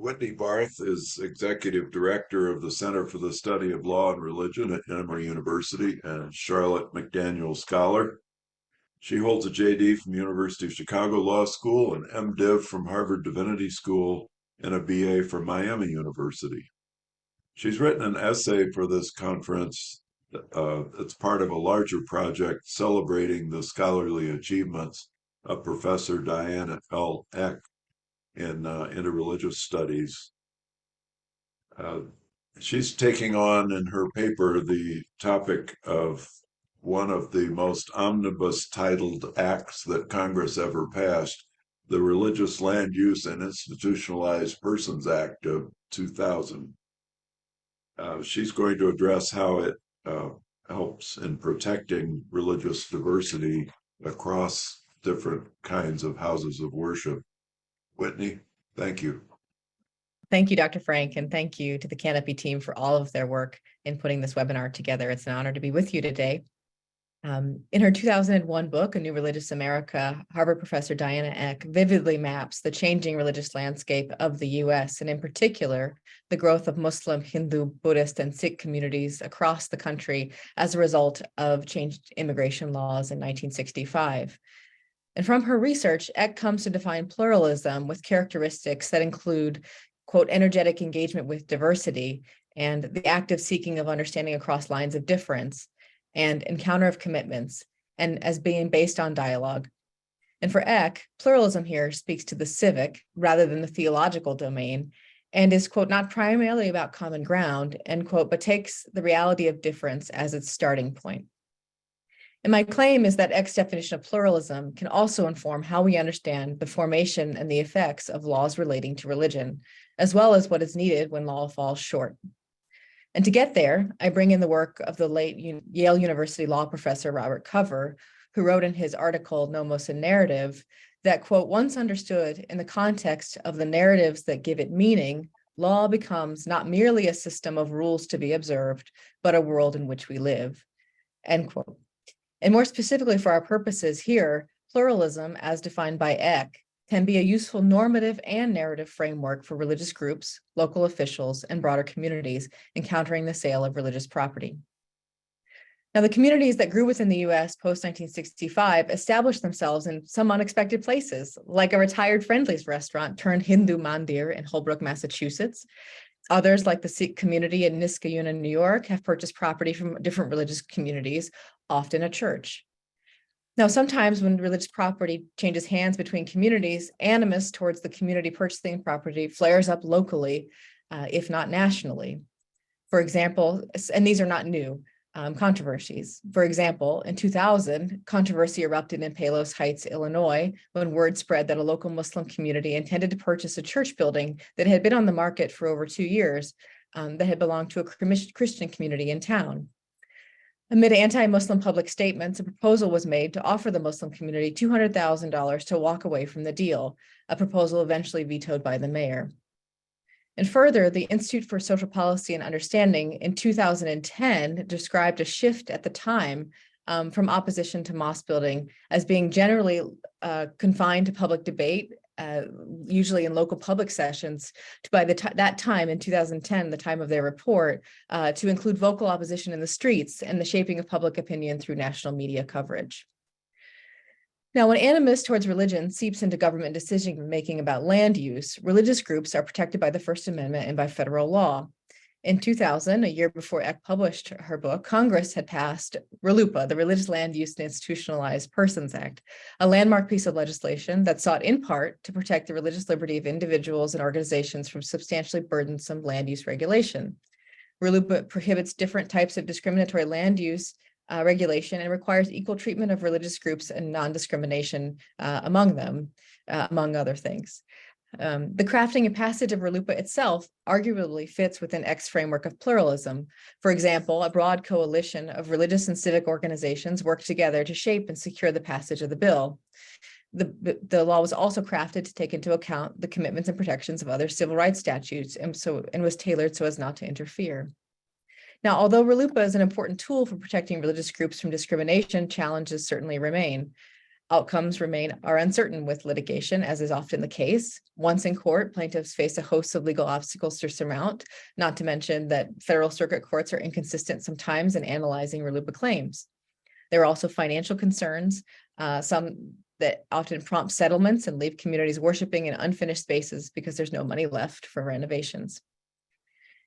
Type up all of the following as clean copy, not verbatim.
Whittney Barth is Executive Director of the Center for the Study of Law and Religion at Emory University and Charlotte McDaniel Scholar. She holds a JD from University of Chicago Law School, an MDiv from Harvard Divinity School, and a BA from Miami University. She's written an essay for this conference. It's part of a larger project celebrating the scholarly achievements of Professor Diana L. Eck in interreligious studies. She's taking on in her paper the topic of one of the most omnibus titled acts that Congress ever passed, the Religious Land Use and Institutionalized Persons Act of 2000. She's going to address how it helps in protecting religious diversity across different kinds of houses of worship. Whittney, thank you. Thank you, Dr. Frank, and thank you to the Canopy team for all of their work in putting this webinar together. It's an honor to be with you today. In her 2001 book, A New Religious America, Harvard professor Diana Eck vividly maps the changing religious landscape of the US, and in particular, the growth of Muslim, Hindu, Buddhist, and Sikh communities across the country as a result of changed immigration laws in 1965. And from her research, Eck comes to define pluralism with characteristics that include, quote, energetic engagement with diversity and the active seeking of understanding across lines of difference and encounter of commitments, and as being based on dialogue. And for Eck, pluralism here speaks to the civic rather than the theological domain, and is, quote, not primarily about common ground, end quote, but takes the reality of difference as its starting point. And my claim is that Eck's definition of pluralism can also inform how we understand the formation and the effects of laws relating to religion, as well as what is needed when law falls short. And to get there, I bring in the work of the late Yale University law professor, Robert Cover, who wrote in his article, Nomos and Narrative, that, quote, once understood in the context of the narratives that give it meaning, law becomes not merely a system of rules to be observed, but a world in which we live, end quote. And more specifically for our purposes here, pluralism, as defined by Eck, can be a useful normative and narrative framework for religious groups, local officials, and broader communities encountering the sale of religious property. Now, the communities that grew within the US post-1965 established themselves in some unexpected places, like a retired Friendly's restaurant turned Hindu mandir in Holbrook, Massachusetts. Others, like the Sikh community in Niskayuna, New York, have purchased property from different religious communities, often a church. Now, sometimes when religious property changes hands between communities, animus towards the community purchasing property flares up locally, if not nationally. For example, and these are not new controversies. For example, in 2000, controversy erupted in Palos Heights, Illinois, when word spread that a local Muslim community intended to purchase a church building that had been on the market for over 2 years that had belonged to a Christian community in town. Amid anti-Muslim public statements, a proposal was made to offer the Muslim community $200,000 to walk away from the deal, a proposal eventually vetoed by the mayor. And further, the Institute for Social Policy and Understanding in 2010 described a shift at the time from opposition to mosque building as being generally confined to public debate, usually in local public sessions, to by that time in 2010, the time of their report, to include vocal opposition in the streets and the shaping of public opinion through national media coverage. Now, when animus towards religion seeps into government decision-making about land use, religious groups are protected by the First Amendment and by federal law. In 2000, a year before Eck published her book, Congress had passed RLUIPA, the Religious Land Use and Institutionalized Persons Act, a landmark piece of legislation that sought in part to protect the religious liberty of individuals and organizations from substantially burdensome land use regulation. RLUIPA prohibits different types of discriminatory land use regulation and requires equal treatment of religious groups and non-discrimination among them, among other things. The crafting and passage of RLUIPA itself arguably fits within Eck's framework of pluralism. For example, a broad coalition of religious and civic organizations worked together to shape and secure the passage of the bill. The law was also crafted to take into account the commitments and protections of other civil rights statutes and was tailored so as not to interfere. Now, although RLUIPA is an important tool for protecting religious groups from discrimination, challenges certainly remain. Outcomes are uncertain with litigation, as is often the case. Once in court, plaintiffs face a host of legal obstacles to surmount, not to mention that federal circuit courts are inconsistent sometimes in analyzing RLUIPA claims. There are also financial concerns, some that often prompt settlements and leave communities worshiping in unfinished spaces because there's no money left for renovations.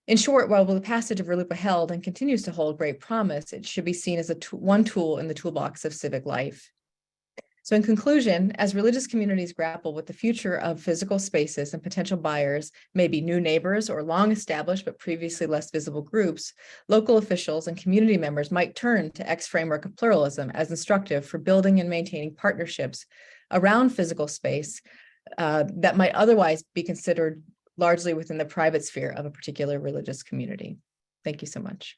In short, while the passage of RLUIPA held and continues to hold great promise, it should be seen as one tool in the toolbox of civic life. So in conclusion, as religious communities grapple with the future of physical spaces and potential buyers may be new neighbors or long-established but previously less visible groups, local officials and community members might turn to X framework of pluralism as instructive for building and maintaining partnerships around physical space that might otherwise be considered largely within the private sphere of a particular religious community. Thank you so much.